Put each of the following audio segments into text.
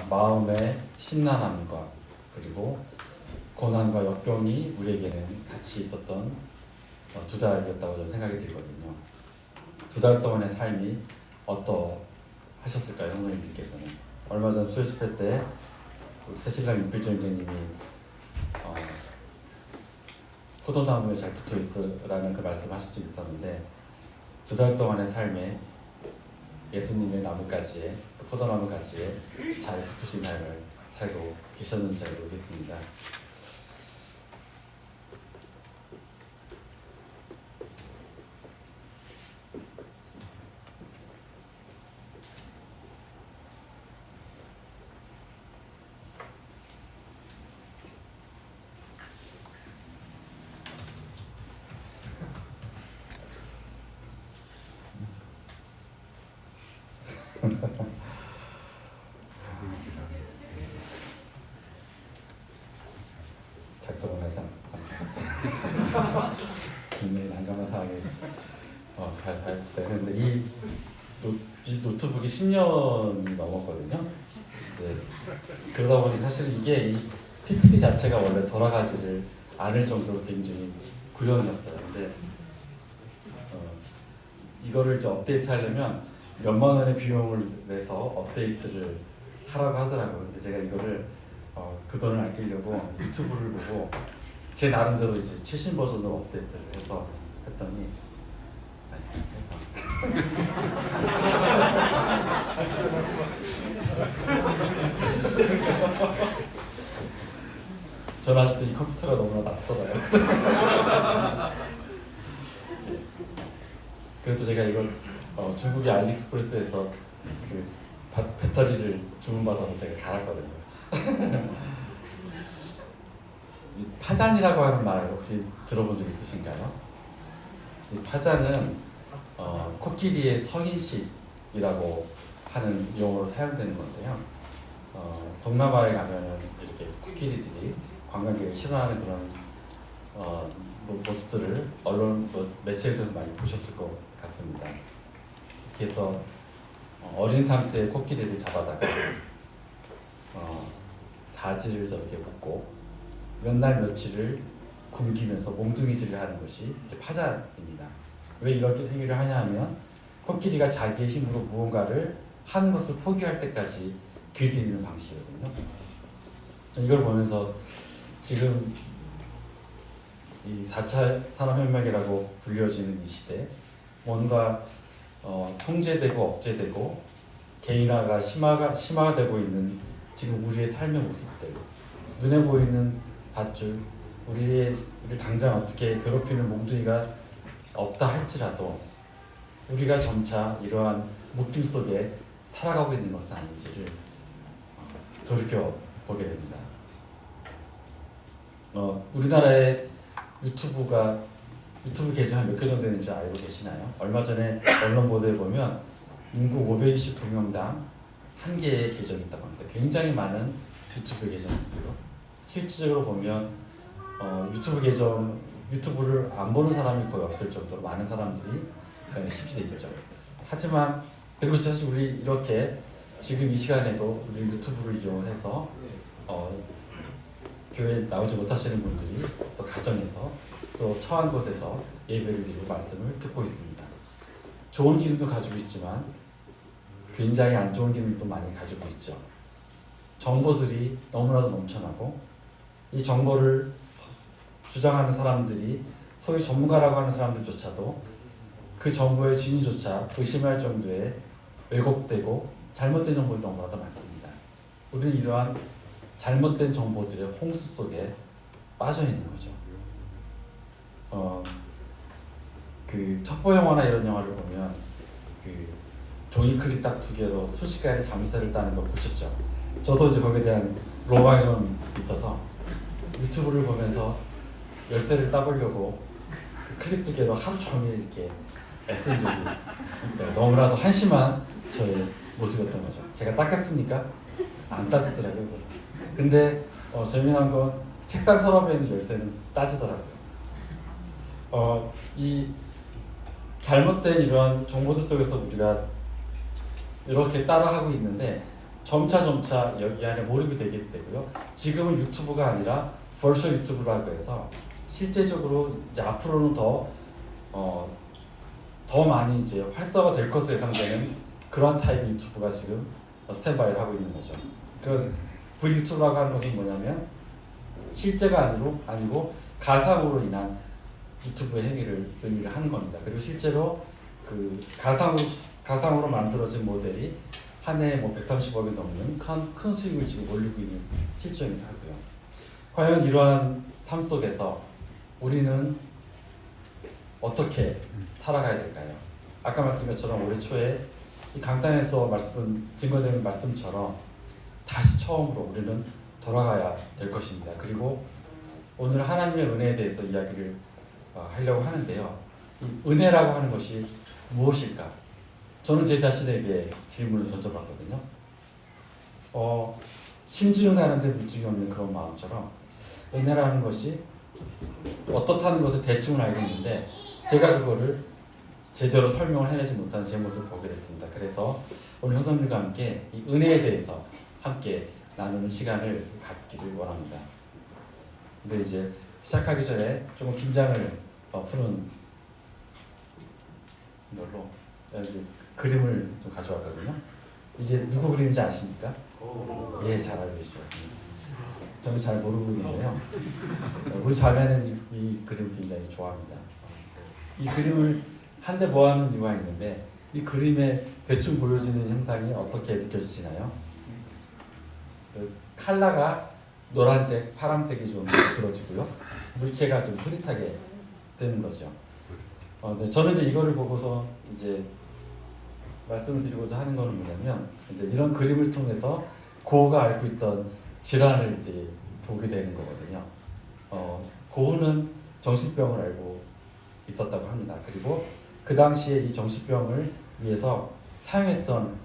마음의 심란함과 그리고 고난과 역경이 우리에게는 같이 있었던 두 달이었다고 저는 생각이 들거든요. 두 달 동안의 삶이 어떠하셨을까요, 성도님들께서는? 얼마 전 수요 집회 때 우리 새신랑 윤필주 형제님이 포도나무에 잘 붙어 있으라는 그 말씀하신 적이 있었는데, 두 달 동안의 삶에 예수님의 나뭇가지에, 그 포도나무 가지에 잘 붙으신 삶을 살고 계셨는지 잘 모르겠습니다. 작동을 하지 않다. 굉장히 난감한 상황에 발생했는데 이 노트북이 10년이 넘었거든요. 이제 그러다 보니 사실 이게 이 PPT 자체가 원래 돌아가지를 않을 정도로 굉장히 구형이었어요. 근데 이거를 이제 업데이트 하려면 몇만 원의 비용을 내서 업데이트를 하라고 하더라고요. 근데 제가 이거를 그 돈을 아끼려고 유튜브를 보고 제 나름대로 이제 최신 버전으로 업데이트를 해서 했더니 저는 아직도 이 컴퓨터가 너무나 낯설어요. 그래도 제가 이걸 중국의 알리익스프레스에서 그 배터리를 주문받아서 제가 갈았거든요. 이 파잔이라고 하는 말 혹시 들어본 적 있으신가요? 이 파잔은 코끼리의 성인식이라고 하는 용어로 사용되는 건데요. 동남아에 가면은 이렇게 코끼리들이 관광객이 싫어하는 그런 모습들을 언론 매체를 통해서 많이 보셨을 것 같습니다. 그래서 어린 상태의 코끼리를 잡아다가 사지를 저렇게 묶고 몇 날 며칠을 굶기면서 몽둥이질을 하는 것이 이제 파잔입니다. 왜 이렇게 행위를 하냐 하면 코끼리가 자기의 힘으로 무언가를 하는 것을 포기할 때까지 길들이는 방식이거든요. 이걸 보면서 지금 이 4차 산업혁명이라고 불려지는 이 시대, 뭔가 통제되고 억제되고 개인화가 심화되고 있는 지금 우리의 삶의 모습들, 눈에 보이는 밧줄, 우리를 당장 어떻게 괴롭히는 몽둥이가 없다 할지라도 우리가 점차 이러한 묶임 속에 살아가고 있는 것은 아닌지를 돌이켜보게 됩니다. 우리나라의 유튜브 계정 한 몇 개 정도 되는지 알고 계시나요? 얼마 전에 언론 보도에 보면 인구 529명당 한 개의 계정이 있다고 합니다. 굉장히 많은 유튜브 계정이고요. 실질적으로 보면 유튜브를 안 보는 사람이 거의 없을 정도로 많은 사람들이 심취돼 있죠. 하지만 그리고 사실 우리 이렇게 지금 이 시간에도 우리 유튜브를 이용해서 교회에 나오지 못하시는 분들이 또 가정에서 또 처한 곳에서 예배를 드리고 말씀을 듣고 있습니다. 좋은 기능도 가지고 있지만 굉장히 안 좋은 기능도 많이 가지고 있죠. 정보들이 너무나도 넘쳐나고 이 정보를 주장하는 사람들이 소위 전문가라고 하는 사람들조차도 그 정보의 진위조차 의심할 정도의 왜곡되고 잘못된 정보들이 너무나도 많습니다. 우리는 이러한 잘못된 정보들의 홍수 속에 빠져 있는 거죠. 그 첩보 영화나 이런 영화를 보면 그 종이 클립 딱 2개로 순식간에 잠수를 따는 거 보셨죠? 저도 이제 거기에 대한 로망이 좀 있어서 유튜브를 보면서 열쇠를 따보려고 그 클립 2개로 하루 종일 이렇게 애쓴 적이 있어요. 너무나도 한심한 저의 모습이었던 거죠. 제가 닦았습니까? 안 따지더라고요. 근데 재미난 건 책상 서랍에 있는 열쇠는 따지더라고요. 이 잘못된 이러한 정보들 속에서 우리가 이렇게 따라하고 있는데 점차 이 안에 몰입이 되게 되고요. 지금은 유튜브가 아니라 벌써 유튜브라고 해서 실제적으로 이제 앞으로는 더 많이 이제 활성화 될 것으로 예상되는 그런 타입의 유튜브가 지금 스탠바이를 하고 있는 거죠. 그 V유튜브라고 하는 것은 뭐냐면 실제가 아니고 가상으로 인한 유튜브의 의미를 하는 겁니다. 그리고 실제로 그 가상으로 만들어진 모델이 한 해에 뭐 130억이 넘는 큰 수익을 지금 올리고 있는 실정이기도 하고요. 과연 이러한 삶 속에서 우리는 어떻게 살아가야 될까요? 아까 말씀드린 것처럼 올해 초에 이 강단에서 증거되는 말씀처럼 다시 처음으로 우리는 돌아가야 될 것입니다. 그리고 오늘 하나님의 은혜에 대해서 이야기를 하려고 하는데요. 이 은혜라고 하는 것이 무엇일까? 저는 제 자신에게 질문을 던져봤거든요. 심증하는데 물증이 없는 그런 마음처럼 은혜라는 것이 어떻다는 것을 대충은 알겠는데 제가 그거를 제대로 설명을 해내지 못하는 제 모습을 보게 됐습니다. 그래서 오늘 현동님과 함께 이 은혜에 대해서 함께 나누는 시간을 갖기를 원합니다. 근데 이제 시작하기 전에 조금 긴장을 푸는 걸로 이제 그림을 좀 가져왔거든요. 이게 누구 그림인지 아십니까? 예, 잘 알고 계시죠. 저는 잘 모르고 있는데요. 우리 자매는 이 그림을 굉장히 좋아합니다. 이 그림을 한데 뭐하는 이유가 있는데 이 그림에 대충 보여지는 형상이 어떻게 느껴지시나요? 그 컬러가 노란색, 파란색이 좀 들어지고요. 물체가 좀 흐릿하게 되는 거죠. 저는 이제 이거를 보고서 이제 말씀을 드리고자 하는 거는 뭐냐면 이제 이런 그림을 통해서 고우가 앓고 있던 질환을 이제 보게 되는 거거든요. 고우는 정신병을 앓고 있었다고 합니다. 그리고 그 당시에 이 정신병을 위해서 사용했던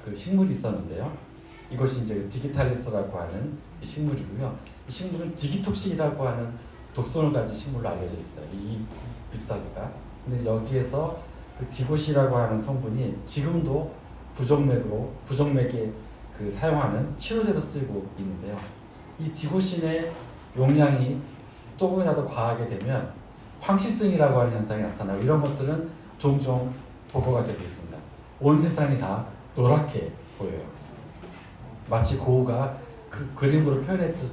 그 식물이 있었는데요. 이것이 이제 디기탈리스라고 하는 이 식물이고요. 이 식물은 디기톡신이라고 하는 독성을 가진 식물로 알려져 있어요. 이 잎사귀가. 근데 여기에서 그 디고시라고 하는 성분이 지금도 부정맥에 그 사용하는 치료제로 쓰이고 있는데요. 이 디고신의 용량이 조금이라도 과하게 되면 황시증이라고 하는 현상이 나타나고 이런 것들은 종종 보고가 되고 있습니다. 온 세상이 다 노랗게 보여요. 마치 고우가 그 그림으로 표현했던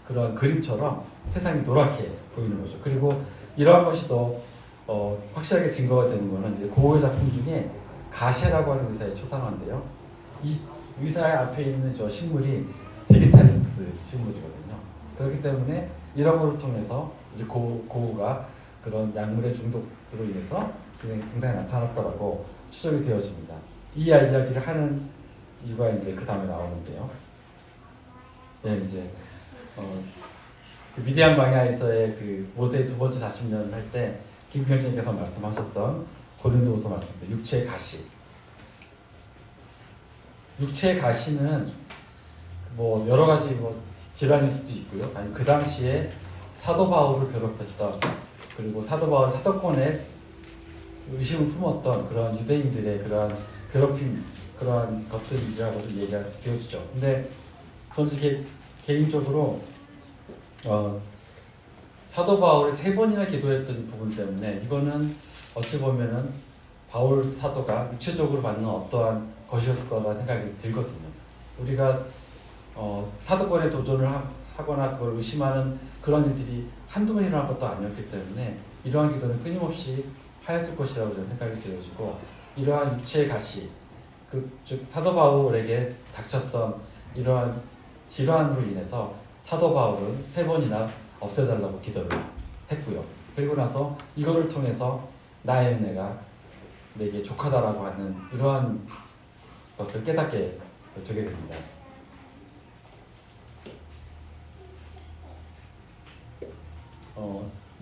그런 그림처럼 세상이 노랗게 보이는 거죠. 그리고 이러한 것이 더 확실하게 증거가 되는 것은 고우의 작품 중에 가셰라고 하는 의사의 초상화인데요. 이 의사의 앞에 있는 저 식물이 디기탈리스 식물이거든요. 그렇기 때문에 이런 것을 통해서 이제 고우가 그런 약물의 중독으로 인해서 증상이 나타났다라고 추정이 되어집니다. 이 이야기를 하는 이유가 이제 그 다음에 나오는데요. 예, 이제 그 위대한 광야에서의 그 모세의 두 번째 40년을 할 때 김평진께서 말씀하셨던 고린도후서 말씀입니다. 육체의 가시. 육체의 가시는 뭐 여러 가지 뭐 질환일 수도 있고요. 아니 그 당시에 사도 바울을 괴롭혔던 그리고 사도 바울 사도권에 의심을 품었던 그런 유대인들의 그러한 괴롭힘 그러한 것들이라고도 얘기가 되어지죠. 근데 저는 개인적으로 사도 바울이 3번이나 기도했던 부분 때문에 이거는 어찌 보면은 바울 사도가 육체적으로 받는 어떠한 것이었을 거라는 생각이 들거든요. 우리가 사도권에 도전을 하거나 그걸 의심하는 그런 일들이 한두 번 일어난 것도 아니었기 때문에 이러한 기도는 끊임없이 하였을 것이라고 저는 생각이 되어지고 이러한 육체의 가시 즉 사도 바울에게 닥쳤던 이러한 질환으로 인해서 사도 바울은 3번이나 없애달라고 기도를 했고요. 그리고 나서 이거를 통해서 나의 은혜가 내게 족하다라고 하는 이러한 것을 깨닫게 되게 됩니다.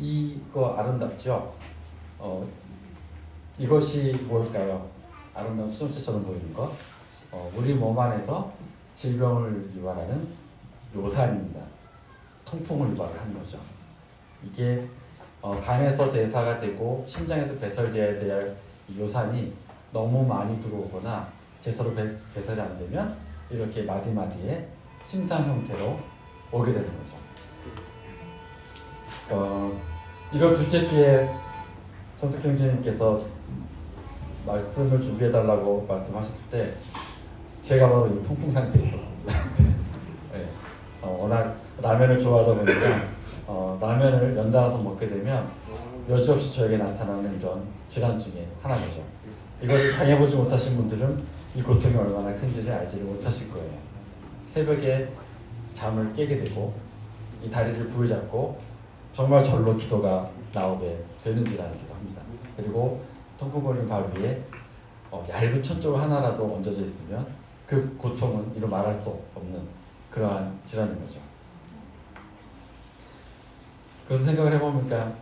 이거 아름답죠? 이것이 뭘까요? 아름다운 수정체처럼 보이는 것. 우리 몸 안에서 질병을 유발하는 요산입니다. 통풍을 유발하는 거죠. 이게 간에서 대사가 되고 심장에서 배설되어야 될 요산이 너무 많이 들어오거나 제서로 배설이 안 되면 이렇게 마디마디의 심상 형태로 오게 되는 거죠. 이걸 둘째 주에 손석희 형제님께서 말씀을 준비해달라고 말씀하셨을 때 제가 바로 이 통풍 상태에 있었습니다. 네. 워낙 라면을 좋아하다 보니까 라면을 연달아서 먹게 되면 여지없이 저에게 나타나는 이런 질환 중에 하나죠. 이걸 당해보지 못하신 분들은 이 고통이 얼마나 큰지를 알지를 못하실 거예요. 새벽에 잠을 깨게 되고 이 다리를 부여잡고 정말 절로 기도가 나오게 되는 질환이기도 합니다. 그리고 통풍 걸린 발 위에 얇은 천쪽 하나라도 얹어져 있으면 그 고통은 이루 말할 수 없는 그러한 질환인 거죠. 그래서 생각을 해보니까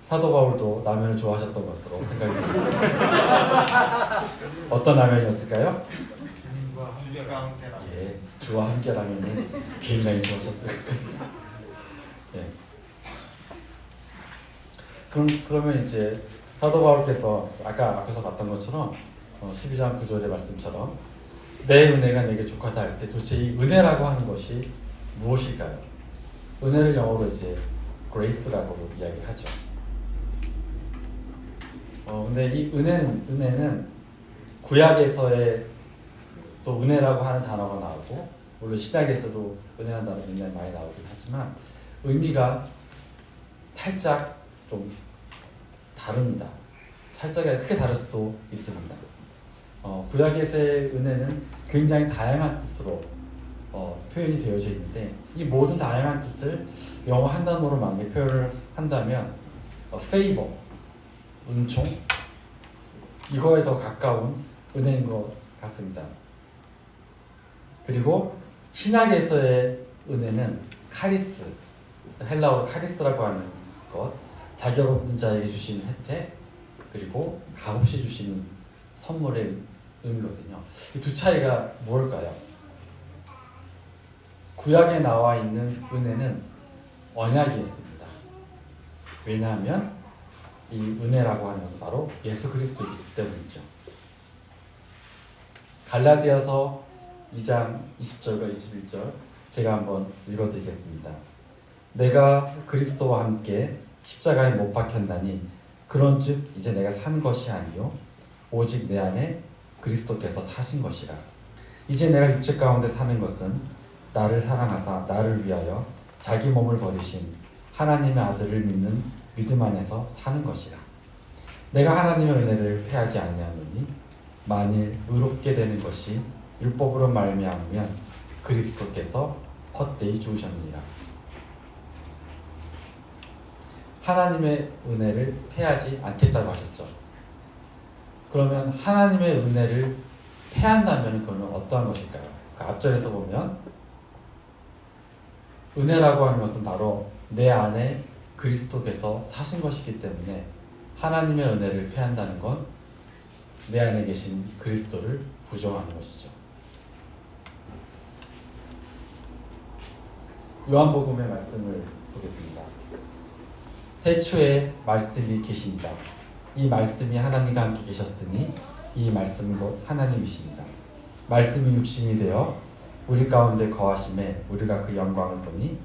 사도 바울도 라면을 좋아하셨던 것으로 생각이 듭니다. 어떤 라면이었을까요? 예, 주와 함께 라면을 굉장히 좋아하셨을 거예요. 예. 그러면 이제 사도 바울께서 아까 앞에서 봤던 것처럼 12장 9절의 말씀처럼 내 은혜가 내게 족하다 할 때 도대체 이 은혜라고 하는 것이 무엇일까요? 은혜를 영어로 이제 grace라고 이야기를 하죠. 근데 이 은혜는 구약에서의 또 은혜라고 하는 단어가 나오고 물론 신약에서도 은혜라는 단어 굉장히 많이 나오긴 하지만 의미가 살짝 좀 다릅니다. 살짝 크게 다를 수도 있습니다. 구약에서의 은혜는 굉장히 다양한 뜻으로 표현이 되어져 있는데 이 모든 다양한 뜻을 영어 한 단어로만 표현을 한다면 favor, 은총 이거에 더 가까운 은혜인 것 같습니다. 그리고 신약에서의 은혜는 카리스, 헬라어로 카리스라고 하는 것, 자격 없는 자에게 주시는 혜택, 그리고 값없이 주시는 선물의 의미거든요. 이 두 차이가 무엇일까요? 구약에 나와 있는 은혜는 언약이었습니다. 왜냐하면 이 은혜라고 하는 것은 바로 예수 그리스도이기 때문이죠. 갈라디아서 2장 20절과 21절 제가 한번 읽어드리겠습니다. 내가 그리스도와 함께 십자가에 못 박혔나니 그런즉 이제 내가 산 것이 아니요 오직 내 안에 그리스도께서 사신 것이라. 이제 내가 육체 가운데 사는 것은 나를 사랑하사 나를 위하여 자기 몸을 버리신 하나님의 아들을 믿는 믿음 안에서 사는 것이라. 내가 하나님의 은혜를 패하지 아니하노니 만일 의롭게 되는 것이 율법으로 말미암으면 그리스도께서 헛되이 죽으셨느니라. 하나님의 은혜를 패하지 않겠다고 하셨죠. 그러면 하나님의 은혜를 패한다면 그거는 어떠한 것일까요? 그 앞절에서 보면 은혜라고 하는 것은 바로 내 안에 그리스도께서 사신 것이기 때문에 하나님의 은혜를 패한다는 건 내 안에 계신 그리스도를 부정하는 것이죠. 요한복음의 말씀을 보겠습니다. 태초에 말씀이 계십니다. 이 말씀이 하나님과 함께 계셨으니 이 말씀은 곧 하나님이십니다. 말씀이 육신이 되어 우리 가운데 거하심에 우리가 그 영광을 보니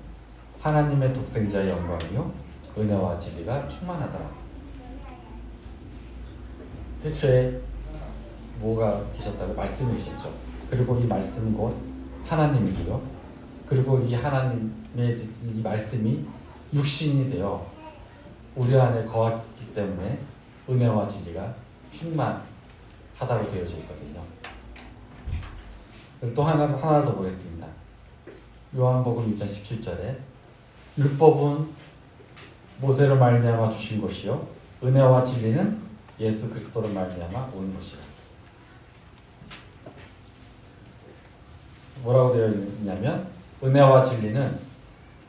하나님의 독생자의 영광이요 은혜와 진리가 충만하더라. 태초에 뭐가 계셨다고? 말씀이 계셨죠. 그리고 이 말씀은 곧 하나님이고요. 그리고 이 하나님의 이 말씀이 육신이 되어 우리 안에 거하기 때문에 은혜와 진리가 충만하다고 되어져 있거든요. 그리고 또 하나 더 보겠습니다. 요한복음 2장 17절에 율법은 모세로 말미암아 주신 것이요 은혜와 진리는 예수 그리스도로 말미암아 온 것이라. 뭐라고 되어 있냐면 은혜와 진리는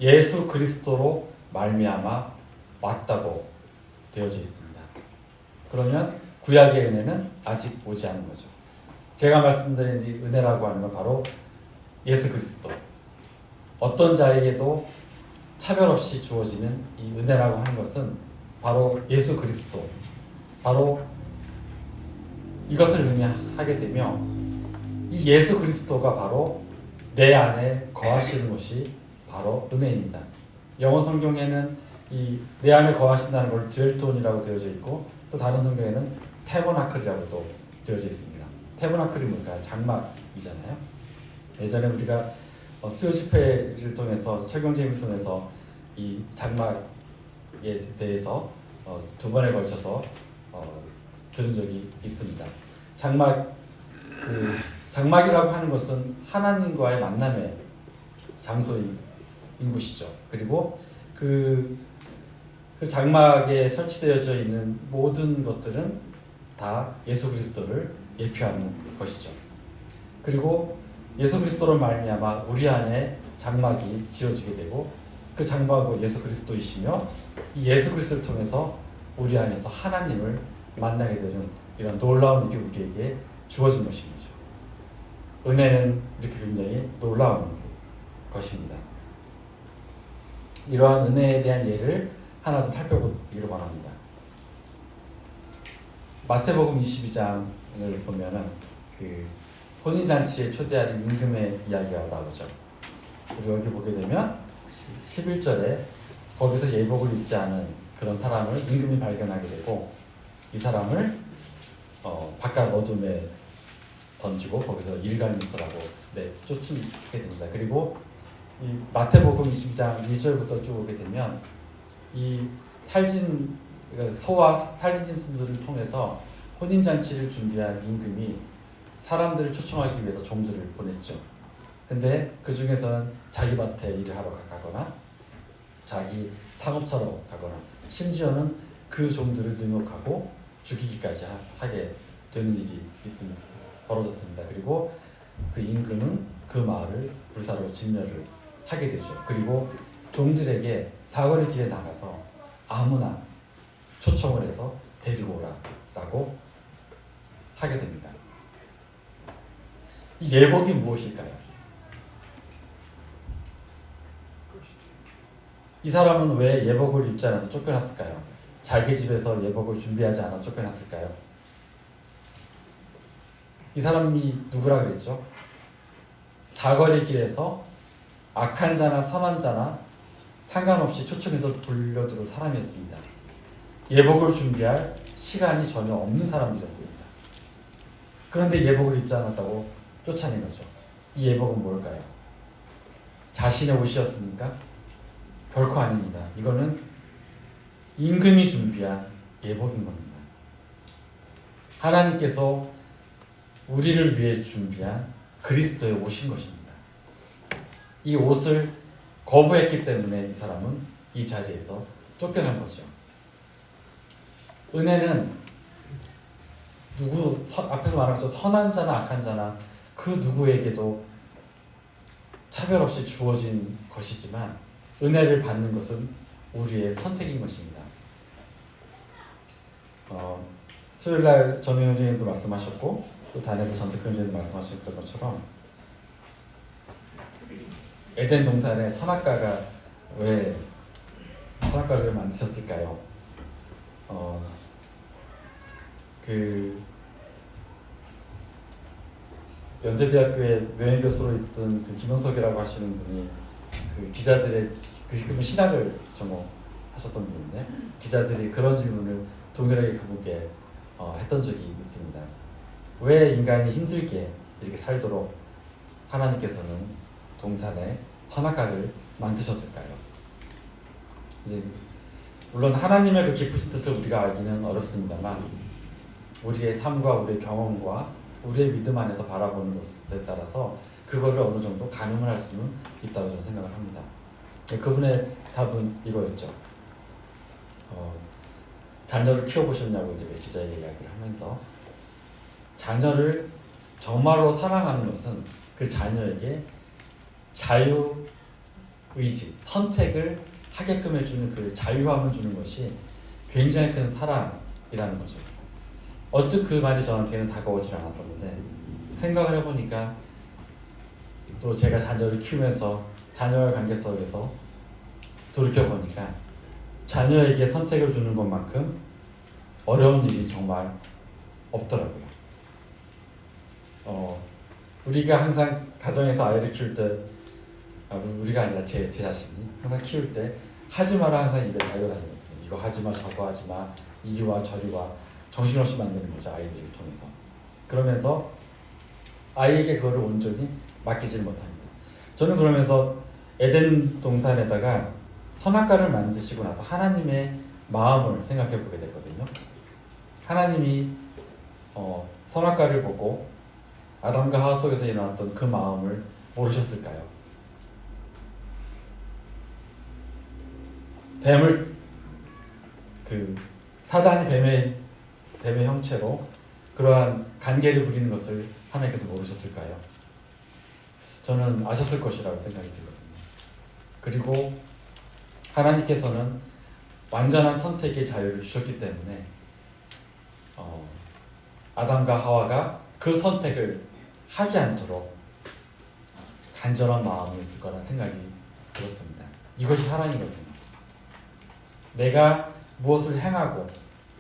예수 그리스도로 말미암아 왔다고 되어져 있습니다. 그러면 구약의 은혜는 아직 오지 않은 거죠. 제가 말씀드린 이 은혜라고 하는 건 바로 예수 그리스도. 어떤 자에게도 차별 없이 주어지는 이 은혜라고 하는 것은 바로 예수 그리스도. 바로 이것을 의미하게 되며 이 예수 그리스도가 바로 내 안에 거하시는 것이 바로 은혜입니다. 영어 성경에는 이 내 안에 거하신다는 걸 드웰톤이라고 되어져 있고, 또 다른 성경에는 태버나클이라고도 되어져 있습니다. 태버나클이 뭘까요? 장막이잖아요. 예전에 우리가 수요 집회를 통해서 철경제를 통해서 이 장막에 대해서 두 번에 걸쳐서 들은 적이 있습니다. 장막이라고 하는 것은 하나님과의 만남의 장소인 곳이죠. 그리고 그 장막에 설치되어져 있는 모든 것들은 다 예수 그리스도를 예표하는 것이죠. 그리고 예수 그리스도로 말미암아 우리 안에 장막이 지어지게 되고, 그 장막은 예수 그리스도이시며, 이 예수 그리스도를 통해서 우리 안에서 하나님을 만나게 되는 이런 놀라운 일이 우리에게 주어진 것인 거죠. 은혜는 이렇게 굉장히 놀라운 것입니다. 이러한 은혜에 대한 예를 하나 좀 살펴보기로 원합니다. 마태복음 22장을 보면은 그 혼인잔치에 초대하는 임금의 이야기가 나오죠. 그리고 여기 보게 되면 11절에 거기서 예복을 입지 않은 그런 사람을 임금이 발견하게 되고, 이 사람을 바깥 어둠에 던지고 거기서 일간이 있으라고 쫓게 됩니다. 그리고 이 마태복음 22장 1절부터 쭉 오게 되면 이 소와 살진신들을 통해서 혼인잔치를 준비한 임금이 사람들을 초청하기 위해서 종들을 보냈죠. 근데 그 중에서는 자기 밭에 일을 하러 가거나 자기 상업처럼 가거나 심지어는 그 종들을 능욕하고 죽이기까지 하게 되는 일이 벌어졌습니다. 그리고 그 임금은 그 마을을 불사로 진멸을 하게 되죠. 그리고 종들에게 사거리 길에 나가서 아무나 초청을 해서 데리고 오라라고 하게 됩니다. 이 예복이 무엇일까요? 이 사람은 왜 예복을 입지 않아서 쫓겨났을까요? 자기 집에서 예복을 준비하지 않아서 쫓겨났을까요? 이 사람이 누구라 그랬죠? 사거리 길에서 악한 자나 선한 자나 상관없이 초청해서 불려들어온 사람이었습니다. 예복을 준비할 시간이 전혀 없는 사람들이었습니다. 그런데 예복을 입지 않았다고 쫓아낸 거죠. 이 예복은 뭘까요? 자신의 옷이었습니까? 결코 아닙니다. 이거는 임금이 준비한 예복인 겁니다. 하나님께서 우리를 위해 준비한 그리스도의 옷인 것입니다. 이 옷을 거부했기 때문에 이 사람은 이 자리에서 쫓겨난 거죠. 은혜는 앞에서 말한 것처럼 선한 자나 악한 자나 그 누구에게도 차별 없이 주어진 것이지만, 은혜를 받는 것은 우리의 선택인 것입니다. 수요일날 전우영 선생님도 말씀하셨고, 또 단에서 전특현 선생님도 말씀하셨던 것처럼 에덴 동산에 선악과를 왜 만드셨을까요? 연세대학교에 명예교수로 있은 그 김영석이라고 하시는 분이 그 기자들의 그분 신학을 전공하셨던 분인데, 기자들이 그런 질문을 동일하게 그분께 했던 적이 있습니다. 왜 인간이 힘들게 이렇게 살도록 하나님께서는 동산에 선악과를 만드셨을까요? 이제 물론 하나님의 그 깊으신 뜻을 우리가 알기는 어렵습니다만, 우리의 삶과 우리의 경험과 우리의 믿음 안에서 바라보는 것에 따라서 그거를 어느 정도 가늠을 할 수는 있다고 저는 생각을 합니다. 그분의 답은 이거였죠. 자녀를 키워보셨냐고 이제 기자에게 이야기를 하면서, 자녀를 정말로 사랑하는 것은 그 자녀에게 자유의지, 선택을 하게끔 해주는 그 자유함을 주는 것이 굉장히 큰 사랑이라는 거죠. 언뜻 그 말이 저한테는 다가오지 않았었는데, 생각을 해보니까 또 제가 자녀를 키우면서 자녀와의 관계 속에서 돌이켜보니까 자녀에게 선택을 주는 것만큼 어려운 일이 정말 없더라고요. 우리가 항상 가정에서 아이를 키울 때, 우리가 아니라 제 자신이 항상 키울 때 하지 마라 항상 입에 달고 다니거든요. 이거 하지 마, 저거 하지 마, 이리 와, 저리 와, 정신없이 만드는 거죠, 아이들을 통해서. 그러면서 아이에게 그거를 온전히 맡기지를 못합니다. 저는 그러면서 에덴 동산에다가 선악과를 만드시고 나서 하나님의 마음을 생각해 보게 됐거든요. 하나님이 선악과를 보고 아담과 하와 속에서 일어났던 그 마음을 모르셨을까요? 뱀을 사단이 뱀의 형체로 그러한 관계를 부리는 것을 하나님께서 모르셨을까요? 저는 아셨을 것이라고 생각이 들거든요. 그리고 하나님께서는 완전한 선택의 자유를 주셨기 때문에 아담과 하와가 그 선택을 하지 않도록 간절한 마음이 있을 거라는 생각이 들었습니다. 이것이 사랑이거든요. 내가 무엇을 행하고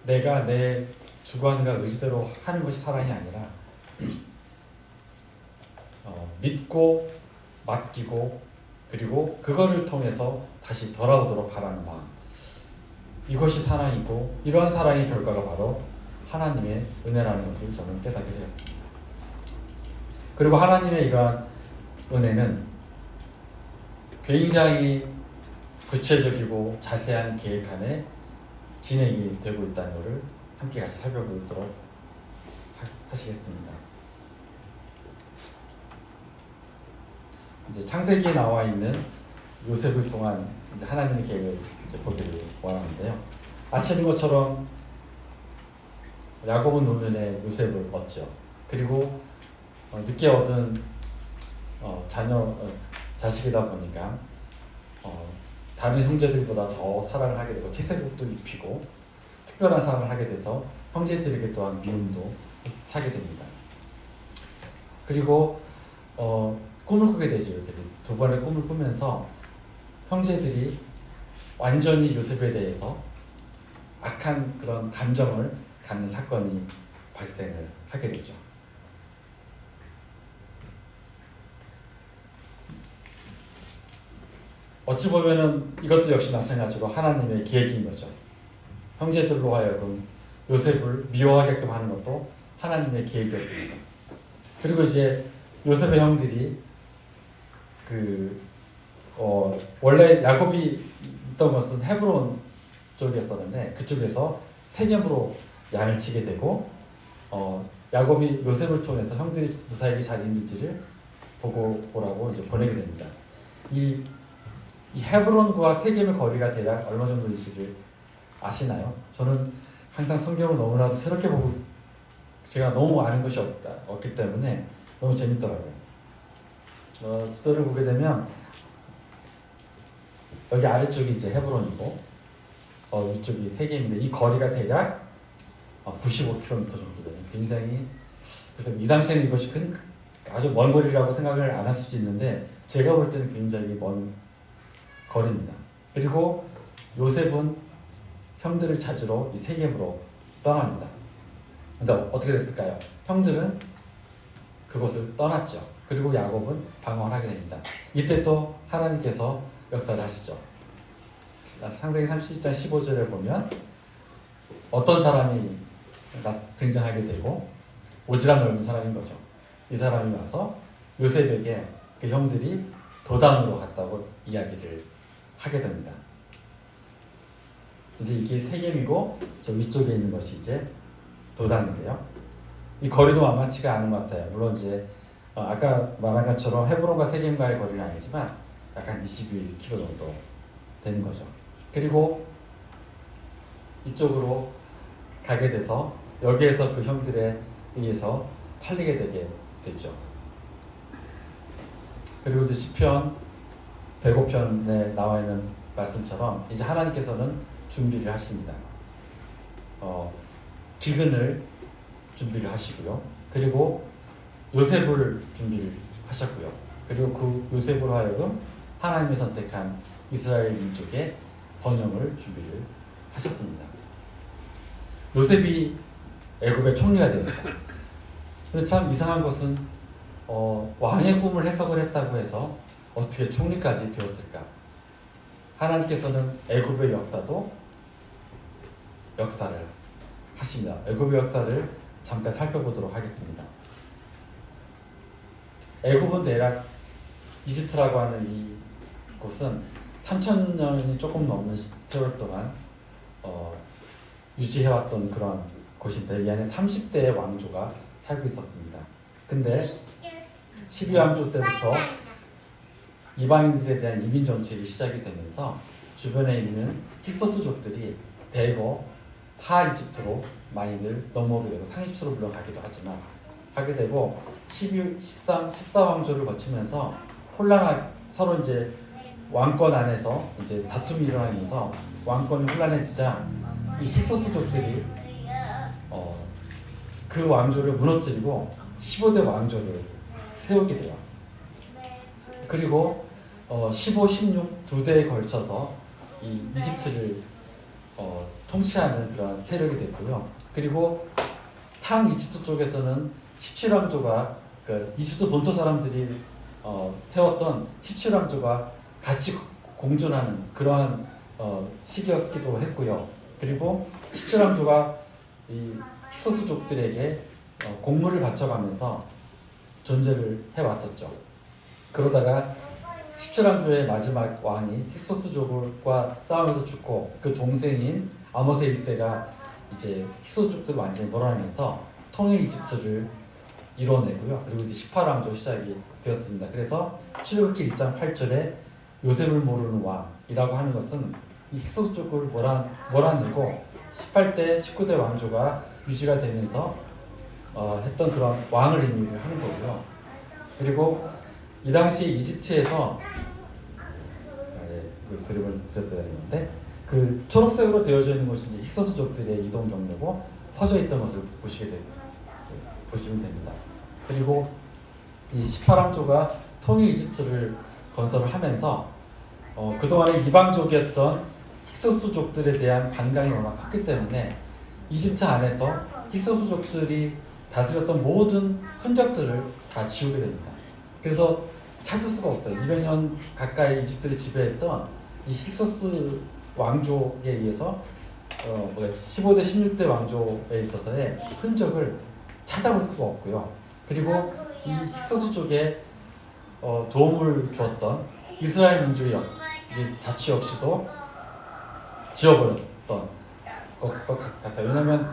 내가 내 주관과 의지대로 하는 것이 사랑이 아니라 믿고 맡기고 그리고 그거를 통해서 다시 돌아오도록 바라는 마음, 이것이 사랑이고 이러한 사랑의 결과가 바로 하나님의 은혜라는 것을 저는 깨닫게 되었습니다. 그리고 하나님의 이러한 은혜는 굉장히 구체적이고 자세한 계획 안에 진행이 되고 있다는 것을 함께 같이 살펴보도록 하시겠습니다. 이제 창세기에 나와 있는 요셉을 통한 이제 하나님의 계획을 이제 보기를 원하는데요. 아시는 것처럼 야곱은 노년에 요셉을 얻죠. 그리고 늦게 얻은 자식이다 보니까 다른 형제들보다 더 사랑을 하게 되고 채색옷도 입히고 특별한 사랑을 하게 돼서 형제들에게 또한 미움도 사게 됩니다. 그리고 꿈을 꾸게 되죠. 요셉이 두 번의 꿈을 꾸면서 형제들이 완전히 요셉에 대해서 악한 그런 감정을 갖는 사건이 발생을 하게 되죠. 어찌 보면은 이것도 역시 마찬가지로 하나님의 계획인 거죠. 형제들로 하여금 요셉을 미워하게끔 하는 것도 하나님의 계획이었습니다. 그리고 이제 요셉의 형들이 원래 야곱이 있던 것은 헤브론 쪽이었었는데 그쪽에서 세겜으로 양을 치게 되고 야곱이 요셉을 통해서 형들이 무사히 잘 있는지를 보라고 이제 보내게 됩니다. 이 헤브론과 세겜의 거리가 대략 얼마 정도인지를 아시나요? 저는 항상 성경을 너무나도 새롭게 보고 제가 너무 아는 것이 없기 때문에 너무 재밌더라고요. 지도를 보게 되면 여기 아래쪽이 이제 헤브론이고 위쪽이 세겜인데 이 거리가 대략 95km 정도 되는 굉장히, 그래서 이 당시에는 이것이 아주 먼 거리라고 생각을 안 할 수도 있는데 제가 볼 때는 굉장히 먼 거리입니다. 그리고 요셉은 형들을 찾으러 이 세겜으로 떠납니다. 근데 어떻게 됐을까요? 형들은 그곳을 떠났죠. 그리고 야곱은 방황을 하게 됩니다. 이때 또 하나님께서 역사를 하시죠. 창세기 31장 15절에 보면 어떤 사람이 등장하게 되고 오지랖 넓은 사람인 거죠. 이 사람이 와서 요셉에게 그 형들이 도단으로 갔다고 이야기를 하게 됩니다. 이제 이게 세겜이고 저 위쪽에 있는 것이 이제 도단인데요. 이 거리도 만만치가 않은 것 같아요. 물론 이제 아까 말한 것처럼 헤브론과 세겜과의 거리는 아니지만 약간 21km 정도 되는 거죠. 그리고 이쪽으로 가게 돼서 여기에서 그 형들에 의해서 팔리게 되게 되죠. 그리고 이제 시편 105편에 나와 있는 말씀처럼 이제 하나님께서는 준비를 하십니다. 기근을 준비를 하시고요. 그리고 요셉을 준비를 하셨고요. 그리고 그 요셉으로 하여금 하나님이 선택한 이스라엘 민족의 번영을 준비를 하셨습니다. 요셉이 애굽의 총리가 되었죠. 근데 참 이상한 것은 왕의 꿈을 해석을 했다고 해서 어떻게 총리까지 되었을까? 하나님께서는 애굽의 역사를 하십니다. 애굽의 역사를 잠깐 살펴보도록 하겠습니다. 애굽은 대략 이집트라고 하는 이 곳은 3,000년이 조금 넘는 세월 동안 유지해왔던 그런 곳인데 이 안에 30대의 왕조가 살고 있었습니다. 근데 12왕조 때부터 이방인들에 대한 이민 정책이 시작이 되면서 주변에 있는 히소스족들이 대거 하이집트로 많이들 넘어오게 되고 상이집트로 물러가기도 하지만 하게 되고 14왕조를 거치면서 서로 이제 왕권 안에서 이제 다툼이 일어나면서 왕권이 혼란해지자 이 히소스족들이 그 왕조를 무너뜨리고 15대 왕조를 세우게 돼요. 그리고 15, 16 두 대에 걸쳐서 이 이집트를 통치하는 그런 세력이 됐고요. 그리고 상 이집트 쪽에서는 17왕조가 그 이집트 본토 사람들이 세웠던 17왕조가 같이 공존하는 그러한 시기였기도 했고요. 그리고 17왕조가 이 히소스족들에게 공물을 바쳐가면서 존재를 해왔었죠. 그러다가 17왕조의 마지막 왕이 히소스족과 싸우면서 죽고 그 동생인 아모스 1세가 이제 히소스족들을 완전히 몰아내면서 통일 이집트를 이뤄내고요. 그리고 이제 18왕조 시작이 되었습니다. 그래서 출애굽기 1장 8절에 요셉을 모르는 왕이라고 하는 것은 이 히소스족을 몰아내고 18대 19대 왕조가 유지가 되면서 했던 그런 왕을 의미를 하는 거고요. 그리고 이 당시 이집트에서 그 그림을 드렸어야 했는데 그 초록색으로 되어져 있는 것이 이제 히소스족들의 이동 경로고 퍼져 있던 것을 보시면 됩니다. 그리고 이 18왕조가 통일 이집트를 건설을 하면서 그동안에 이방족이었던 히소스족들에 대한 반감이 워낙 컸기 때문에 이집트 안에서 히소스족들이 다스렸던 모든 흔적들을 다 지우게 됩니다. 그래서 찾을 수가 없어요. 200년 가까이 이집트를 지배했던 이 히소스 왕조에 의해서 15대 16대 왕조에 있어서의 흔적을 찾아볼 수가 없고요. 그리고 이 히소스 쪽에 도움을 주었던 이스라엘 민족의 자치 역시도 지워버렸던 것 같아요. 왜냐하면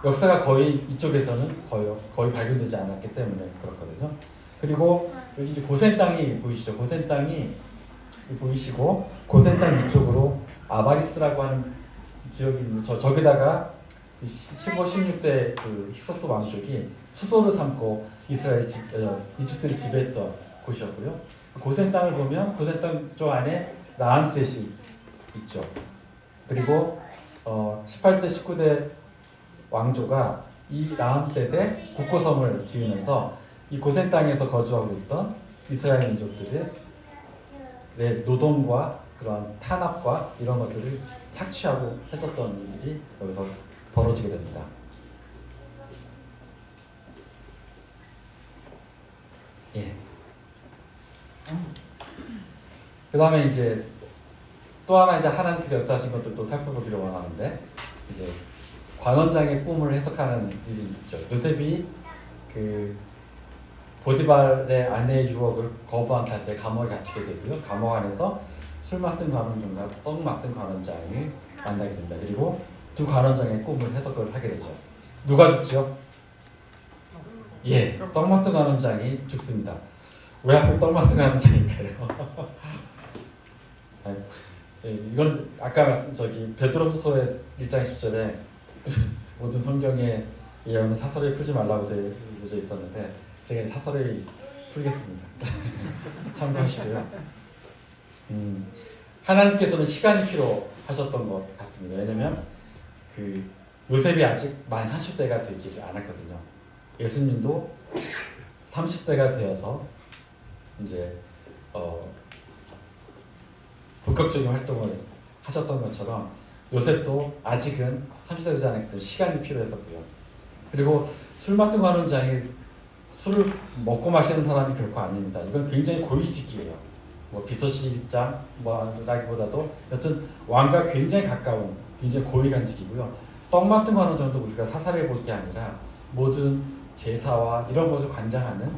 역사가 거의 이쪽에서는 거의 발견되지 않았기 때문에 그렇거든요. 그리고 여기 이제 고센 땅이 보이시죠? 고센 땅이 보이시고 고센 땅 위쪽으로 아바리스라고 하는 지역이 있는데 저기다가 15, 16대 그 히소스 왕족이 수도를 삼고 이집트를 지배했던 곳이었고요. 고센 땅을 보면 고센 땅 쪽 안에 라암셋이 있죠. 그리고 18대 19대 왕조가 이 라암셋에 국고성을 지으면서 이 고센 땅에서 거주하고 있던 이스라엘 민족들의 노동과 그런 탄압과 이런 것들을 착취하고 했었던 일이 여기서 벌어지게 됩니다. 예. 그 다음에 이제 또 하나 이제 하나님께서 역사하신 것들도 살펴보기를 원하는데 이제 관원장의 꿈을 해석하는 일이 있죠. 요셉이 그 보디발의 아내의 유혹을 거부한 탓에 감옥에 갇히게 되고요. 감옥 안에서 술 맡은 관원장과 떡 맡은 관원장을 만나게 됩니다. 그리고 두 관원장의 꿈을 해석을 하게 되죠. 누가 죽죠? 예, 떡 맡은 관원장이 죽습니다. 왜 하필 떡 맡은 관원장일까요? 이건 아까 말씀 베드로후서의 1장 10절에 모든 성경의 예언은 사설에 풀지 말라고 되어져 있었는데 제가 사설에 풀겠습니다. 참고하시고요. 하나님께서는 시간이 필요하셨던 것 같습니다. 왜냐하면 그 요셉이 아직 만 40세가 되지를 않았거든요. 예수님도 30세가 되어서 이제 본격적인 활동을 하셨던 것처럼 요셉도 아직은 30세 되지 않았기 때문에 시간이 필요했었고요. 그리고 술 맡은 관원장이 술을 먹고 마시는 사람이 결코 아닙니다. 이건 굉장히 고위직이에요. 뭐 비서실장 뭐라기보다도 여튼 왕과 굉장히 가까운 굉장히 고위관직이고요. 떡 맡은 거 하는 정도 우리가 사살해 볼 게 아니라 모든 제사와 이런 것을 관장하는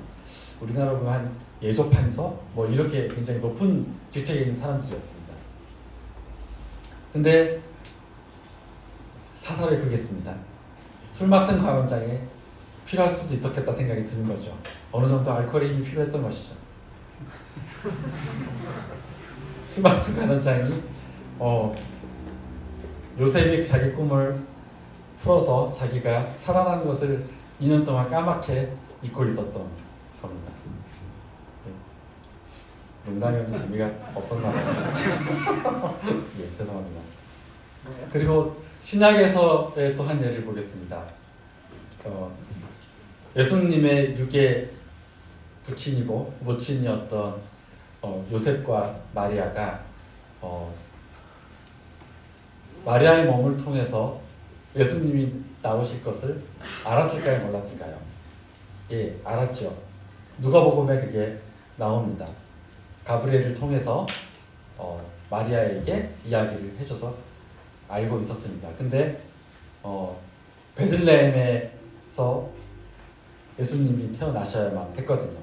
우리나라 보면 한 예조판서 뭐 이렇게 굉장히 높은 직책에 있는 사람들이었습니다. 근데 사살해 보겠습니다. 술 맡은 관원장에 필요할 수도 있었겠다 생각이 드는 거죠. 어느 정도 알코올의 힘이 필요했던 것이죠. 술 맡은 관원장이 요셉이 자기 꿈을 풀어서 자기가 살아나는 것을 2년 동안 까맣게 잊고 있었던 겁니다. 농담이어도 재미가 없었나 봐요. 예, 죄송합니다. 그리고 신약에서의 또 한 예를 보겠습니다. 예수님의 육의 부친이고 모친이었던 요셉과 마리아가 마리아의 몸을 통해서 예수님이 나오실 것을 알았을까요? 몰랐을까요? 예, 알았죠. 누가복음에 그게 나옵니다. 가브리엘을 통해서 마리아에게 이야기를 해줘서 알고 있었습니다. 근데 베들레헴에서 예수님이 태어나셔야만 했거든요.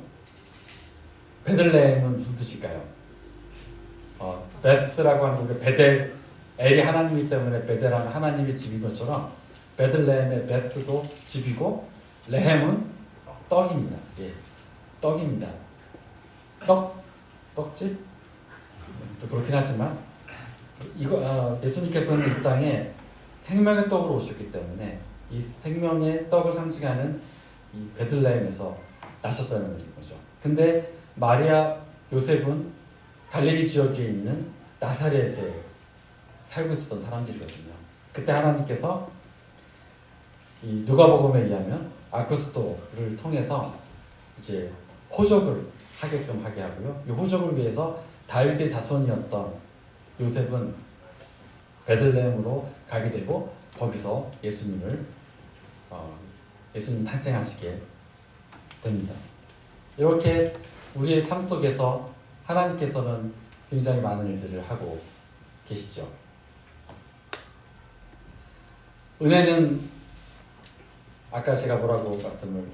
베들레헴은 무슨 뜻일까요? 베스라고 하는 게 베델, 엘이 하나님이기 때문에 베델하면 하나님의 집인 것처럼 베들레헴의 베스도 집이고 레헴은 떡입니다. 예, 떡입니다. 떡집? 좀 그렇긴 하지만 예수님께서는 이 땅에 생명의 떡으로 오셨기 때문에 이 생명의 떡을 상징하는 이 베들레헴에서 나셨어야만 되는 거죠. 근데 마리아, 요셉은 갈릴리 지역에 있는 나사렛에 살고 있었던 사람들이거든요. 그때 하나님께서 이 누가복음에 의하면 아구스토를 통해서 이제 호적을 하게끔 하게 하고요. 이 호적을 위해서 다윗의 자손이었던 요셉은 베들레헴으로 가게 되고 거기서 예수님 탄생하시게 됩니다. 이렇게 우리의 삶 속에서 하나님께서는 굉장히 많은 일들을 하고 계시죠. 은혜는 아까 제가 뭐라고 말씀을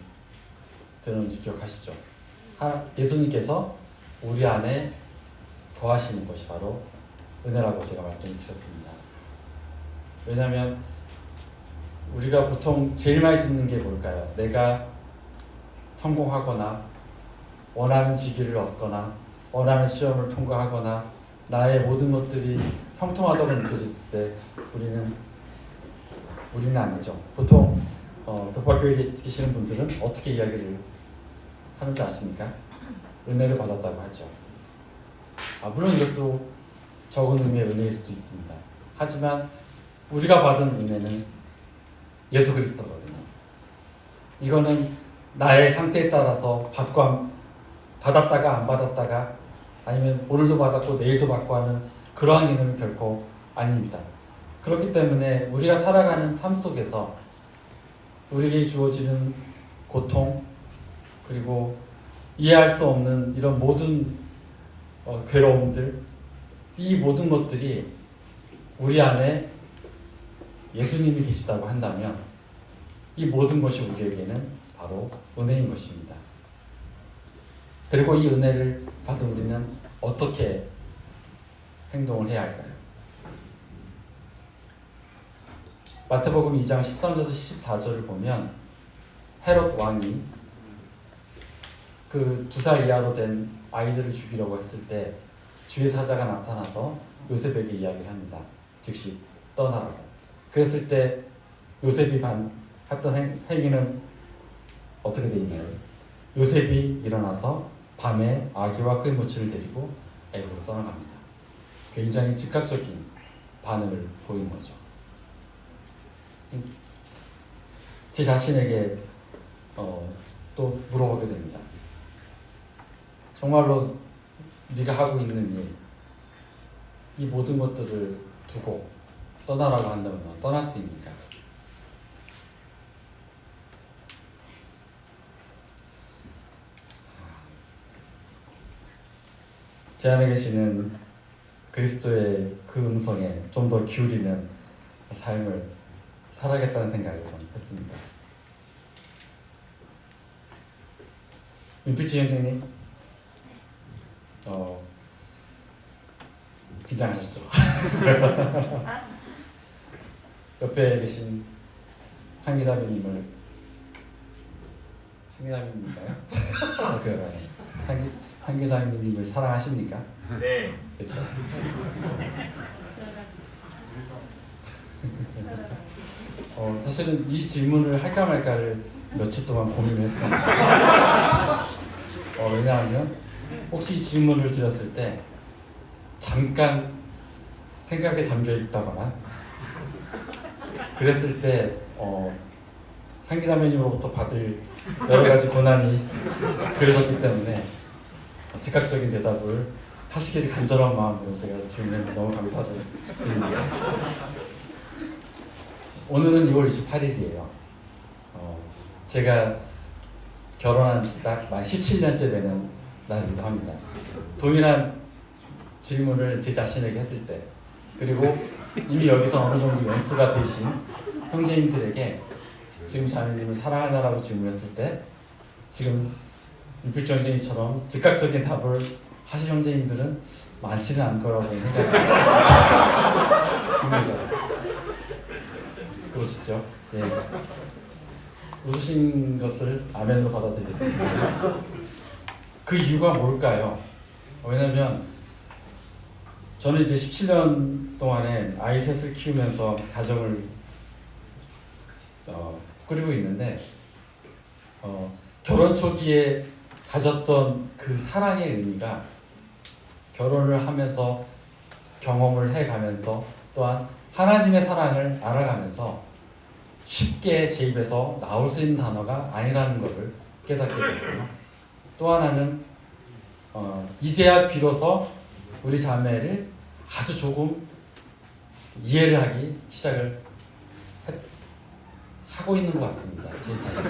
드렸는지 기억하시죠? 예수님께서 우리 안에 거하시는 것이 바로 은혜라고 제가 말씀을 드렸습니다. 왜냐하면 우리가 보통 제일 많이 듣는 게 뭘까요? 내가 성공하거나 원하는 직위를 얻거나 원하는 시험을 통과하거나 나의 모든 것들이 형통하다고 느껴질 때 우리는 아니죠. 보통 격박교회에 계시는 분들은 어떻게 이야기를 하는지 아십니까? 은혜를 받았다고 하죠. 물론 이것도 적은 의미의 은혜일 수도 있습니다. 하지만 우리가 받은 은혜는 예수 그리스도거든요. 이거는 나의 상태에 따라서 받았다가 안 받았다가 아니면 오늘도 받았고 내일도 받고 하는 그러한 개념이 결코 아닙니다. 그렇기 때문에 우리가 살아가는 삶 속에서 우리에게 주어지는 고통 그리고 이해할 수 없는 이런 모든 괴로움들 이 모든 것들이 우리 안에 예수님이 계시다고 한다면 이 모든 것이 우리에게는 바로 은혜인 것입니다. 그리고 이 은혜를 받은 우리는 어떻게 행동을 해야 할까요? 마태복음 2장 13절에서 14절을 보면 헤롯 왕이 그 2살 이하로 된 아이들을 죽이려고 했을 때 주의 사자가 나타나서 요셉에게 이야기를 합니다. 즉시 떠나라고. 그랬을 때 요셉이 했던 행위는 어떻게 되어 있나요? 요셉이 일어나서 밤에 아기와 그의 모친을 데리고 애굽으로 떠나갑니다. 굉장히 즉각적인 반응을 보이는 거죠. 제 자신에게 또 물어보게 됩니다. 정말로 네가 하고 있는 일, 이 모든 것들을 두고 떠나라고 한다면 떠날 수 있는가? 제 안에 계시는 그리스도의 그 음성에 좀 더 기울이는 삶을 살아야겠다는 생각을 했습니다. 윤필지 형제님, 긴장하셨죠? 옆에 계신 한 기자님인가요? 한 기자님을 사랑하십니까? 네. 그렇죠. 사실은 이 질문을 할까 말까를 며칠 동안 고민했습니다. 왜냐하면 혹시 이 질문을 드렸을 때 잠깐 생각에 잠겨 있다거나 그랬을 때 상기자매님으로부터 받을 여러 가지 고난이 그려졌기 때문에 즉각적인 대답을 하시기를 간절한 마음으로 제가 질문에 너무 감사를 드립니다. 오늘은 2월 28일이에요. 제가 결혼한 지 딱 만 17년째 되는 날이기도 합니다. 동일한 질문을 제 자신에게 했을 때, 그리고 이미 여기서 어느 정도 연수가 되신 형제님들에게 지금 자매님을 사랑하냐라고 질문했을 때, 지금 윤필주 형제님처럼 즉각적인 답을 하실 형제님들은 많지는 않을 거라고 저는 생각이 듭니다. 그러시죠? 네. 웃으신 것을 아멘으로 받아들이겠습니다. 그 이유가 뭘까요? 왜냐면 저는 이제 17년 동안에 아이 셋을 키우면서 가정을 꾸리고 있는데 결혼 초기에 가졌던 그 사랑의 의미가 결혼을 하면서 경험을 해가면서 또한 하나님의 사랑을 알아가면서 쉽게 제 입에서 나올 수 있는 단어가 아니라는 것을 깨닫게 됐고요. 또 하나는 이제야 비로소 우리 자매를 아주 조금 이해를 하기 시작을 하고 있는 것 같습니다. 제 자신.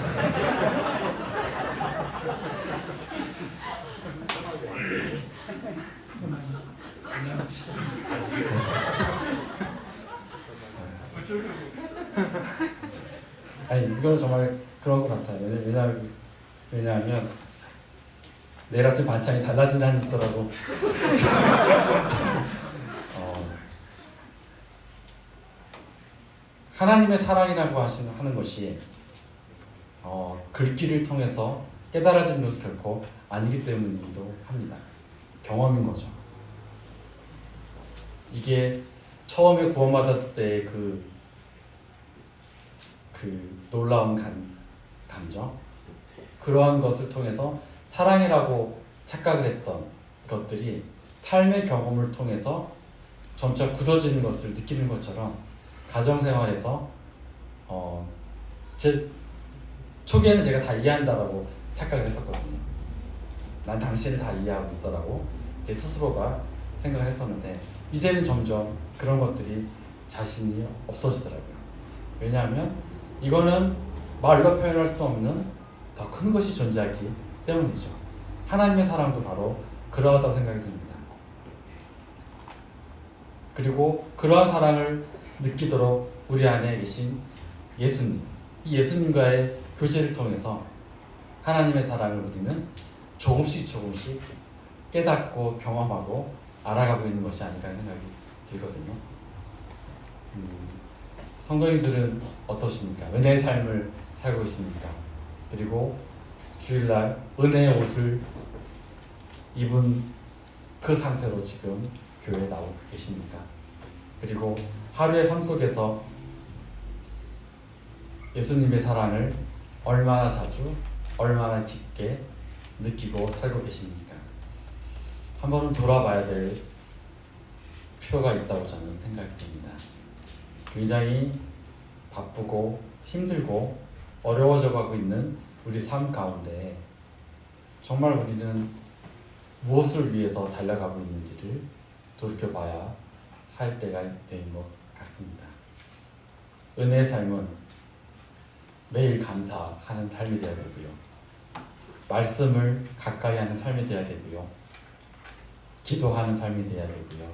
아니 이건 정말 그런 것 같아요. 왜냐하면 내일 아침 반찬이 달라진 한이 있더라고. 하나님의 사랑이라고 하는 것이 글귀를 통해서 깨달아진 것은 결코 아니기 때문이기도 합니다. 경험인 거죠. 이게 처음에 구원받았을 때의 그 놀라운 감정, 그러한 것을 통해서 사랑이라고 착각을 했던 것들이 삶의 경험을 통해서 점차 굳어지는 것을 느끼는 것처럼 가정생활에서 제 초기에는 제가 다 이해한다라고 착각을 했었거든요. 난 당신을 다 이해하고 있어라고 제 스스로가 생각을 했었는데 이제는 점점 그런 것들이 자신이 없어지더라고요. 왜냐하면 이거는 말로 표현할 수 없는 더 큰 것이 존재하기 때문이죠. 하나님의 사랑도 바로 그러하다고 생각이 듭니다. 그리고 그러한 사랑을 느끼도록 우리 안에 계신 예수님, 이 예수님과의 교제를 통해서 하나님의 사랑을 우리는 조금씩 깨닫고 경험하고 알아가고 있는 것이 아닌가 하는 생각이 들거든요. 성도님들은 어떠십니까? 은혜의 삶을 살고 있습니까? 그리고 주일날 은혜의 옷을 입은 그 상태로 지금 교회에 나오고 계십니까? 그리고 하루의 삶 속에서 예수님의 사랑을 얼마나 자주, 얼마나 깊게 느끼고 살고 계십니까? 한 번은 돌아봐야 될 필요가 있다고 저는 생각이 듭니다. 굉장히 바쁘고 힘들고 어려워져 가고 있는 우리 삶 가운데 정말 우리는 무엇을 위해서 달려가고 있는지를 돌이켜봐야 할 때가 된 것 같습니다. 은혜의 삶은 매일 감사하는 삶이 되어야 되고요. 말씀을 가까이 하는 삶이 되어야 되고요. 기도하는 삶이 되어야 되고요.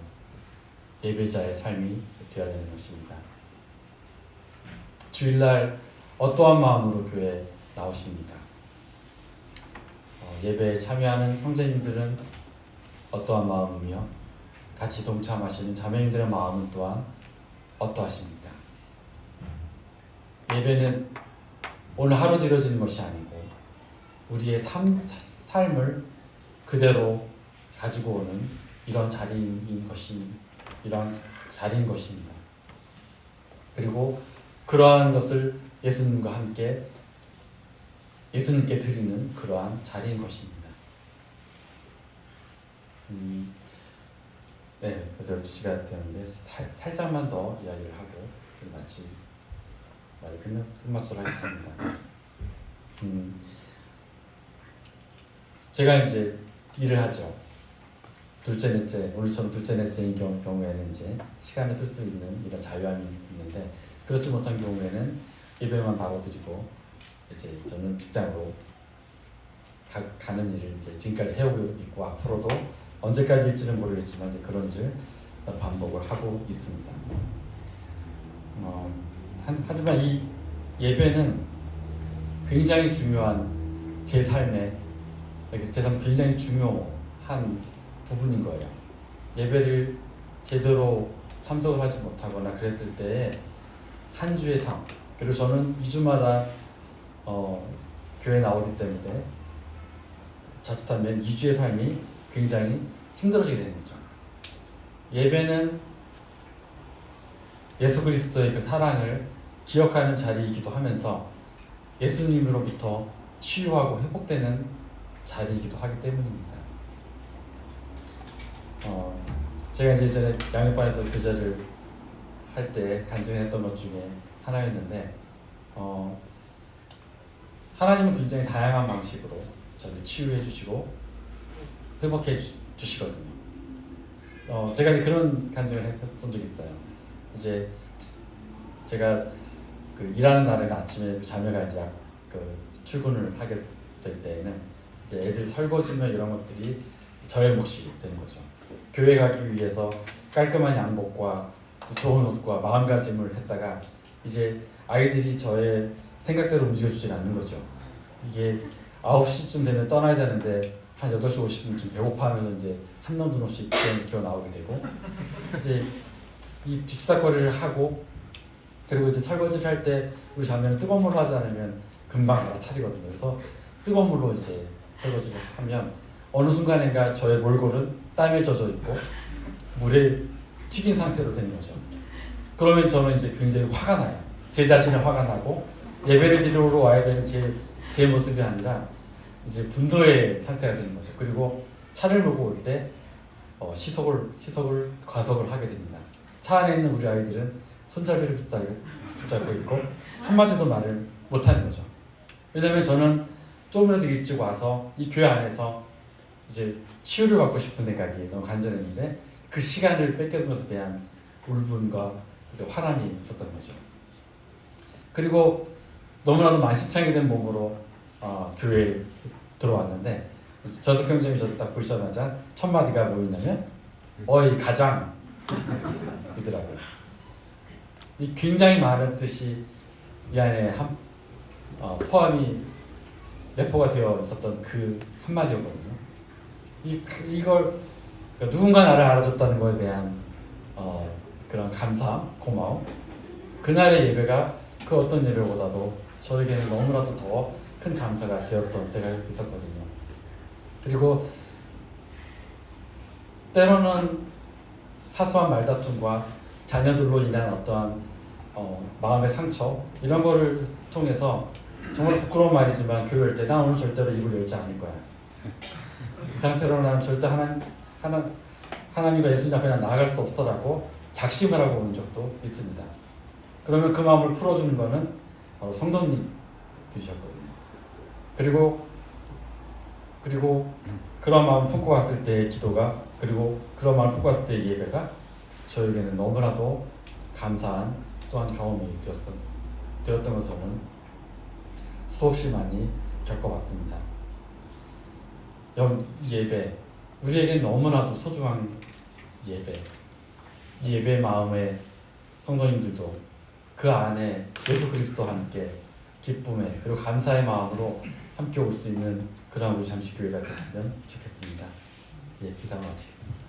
예배자의 삶이 되어야 되는 것입니다. 주일날 어떠한 마음으로 교회에 나오십니까? 예배에 참여하는 형제님들은 어떠한 마음이며 같이 동참하시는 자매님들의 마음은 또한 어떠하십니까? 예배는 오늘 하루 이루어지는 것이 아니고 우리의 삶을 그대로 가지고 오는 이런 자리인 것입니다. 그리고 그러한 것을 예수님께 드리는 그러한 자리인 것입니다. 네, 그래서 12시가 되었는데 살짝만 더 이야기를 하고 마치 말을 끝마치도록 하겠습니다. 제가 이제 일을 하죠. 둘째, 넷째, 오늘처럼 둘째, 넷째인 경우에는 이제 시간을 쓸 수 있는 이런 자유함이 있는데 그렇지 못한 경우에는 예배만 바로드리고 이제 저는 직장으로 가는 일을 이제 지금까지 해오고 있고 앞으로도 언제까지일지는 모르겠지만 이제 그런 일을 반복을 하고 있습니다. 하지만 이 예배는 굉장히 중요한 제 삶에 굉장히 중요한 부분인 거예요. 예배를 제대로 참석을 하지 못하거나 그랬을 때 한 주의 삶, 그리고 저는 2주마다 교회에 나오기 때문에 자칫하면 2주의 삶이 굉장히 힘들어지게 되는 거죠. 예배는 예수 그리스도의 그 사랑을 기억하는 자리이기도 하면서 예수님으로부터 치유하고 회복되는 자리이기도 하기 때문입니다. 제가 이제 전에 양육반에서 교제를 할 때 간증했던 것 중에 하나였는데 하나님은 굉장히 다양한 방식으로 저를 치유해 주시고 회복해 주시거든요. 제가 이제 그런 간증을 했었던 적이 있어요. 이제 제가 그 일하는 날에는 아침에 자매가 이제 출근을 하게 될 때에는 이제 애들 설거지며 이런 것들이 저의 몫이 되는 거죠. 교회 가기 위해서 깔끔한 양복과 좋은 옷과 마음가짐을 했다가 이제 아이들이 저의 생각대로 움직여주질 않는 거죠. 이게 9시쯤 되면 떠나야 되는데 한 8시 50분쯤 배고파하면서 이제 한 놈 두 놈씩 기어 나오게 되고 이제 이 뒤치다거리를 하고 그리고 이제 설거지를 할 때 우리 자매는 뜨거운 물로 하지 않으면 금방 알아차리거든요. 그래서 뜨거운 물로 이제 설거지를 하면 어느 순간인가 저의 몰골은 땀에 젖어 있고 물에 튀긴 상태로 되는 거죠. 그러면 저는 이제 굉장히 화가 나요. 제 자신이 화가 나고 예배를 드리러 와야 되는 제 모습이 아니라 이제 분노의 상태가 되는 거죠. 그리고 차를 몰고 올 때 시속을 과속을 하게 됩니다. 차 안에 있는 우리 아이들은 손잡이를 붙잡고 있고 한마디도 말을 못하는 거죠. 왜냐하면 저는 조금이라도 일찍 와서 이 교회 안에서 이제 치유를 받고 싶은 생각이 너무 간절했는데 그 시간을 뺏겨는 것에 대한 울분과 화남이 있었던 거죠. 그리고 너무나도 만신창이 된 몸으로 교회에 들어왔는데 전석 형제님이 저를 딱 보시자마자 첫 마디가 뭐였냐면 어이 가장 이더라고요. 이 굉장히 많은 뜻이 이 안에 포함이 내포가 되어 있었던 그 한마디였거든요. 이걸 누군가 나를 알아줬다는 것에 대한 그런 감사함, 고마움. 그날의 예배가 그 어떤 예배보다도 저에게는 너무나도 더 큰 감사가 되었던 때가 있었거든요. 그리고 때로는 사소한 말다툼과 자녀들로 인한 어떠한 마음의 상처 이런 거를 통해서 정말 부끄러운 말이지만 교회 올 때 난 오늘 절대로 입을 열지 않을 거야. 이 상태로 난 절대 하나님과 예수님 앞에 난 나아갈 수 없어라고 작심을 하고 온 적도 있습니다. 그러면 그 마음을 풀어주는 거는 바로 성도님들이셨거든요. 그리고 그런 마음을 품고 왔을 때의 기도가 그리고 그런 마음을 품고 왔을 때의 예배가 저에게는 너무나도 감사한 또한 경험이 되었던 것은 수없이 많이 겪어봤습니다. 이 예배 우리에겐 너무나도 소중한 예배. 이 예배 마음에 성도님들도 그 안에 예수 그리스도와 함께 기쁨에 그리고 감사의 마음으로 함께 올 수 있는 그런 우리 잠시교회가 됐으면 좋겠습니다. 예, 기상을 마치겠습니다.